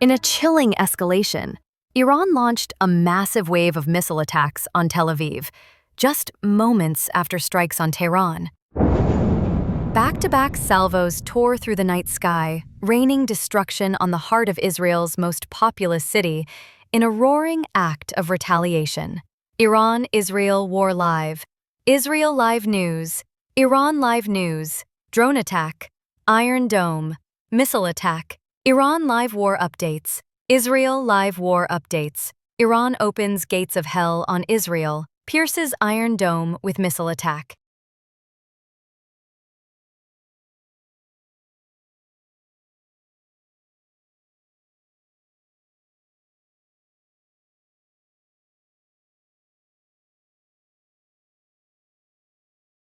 In a chilling escalation, Iran launched a massive wave of missile attacks on Tel Aviv, just moments after strikes on Tehran. Back-to-back salvos tore through the night sky, raining destruction on the heart of Israel's most populous city in a roaring act of retaliation. Iran-Israel War Live. Israel Live News. Iran Live News. Drone attack. Iron Dome. Missile attack. Iran Live War Updates. Israel Live War Updates. Iran opens gates of hell on Israel, pierces Iron Dome with missile attack.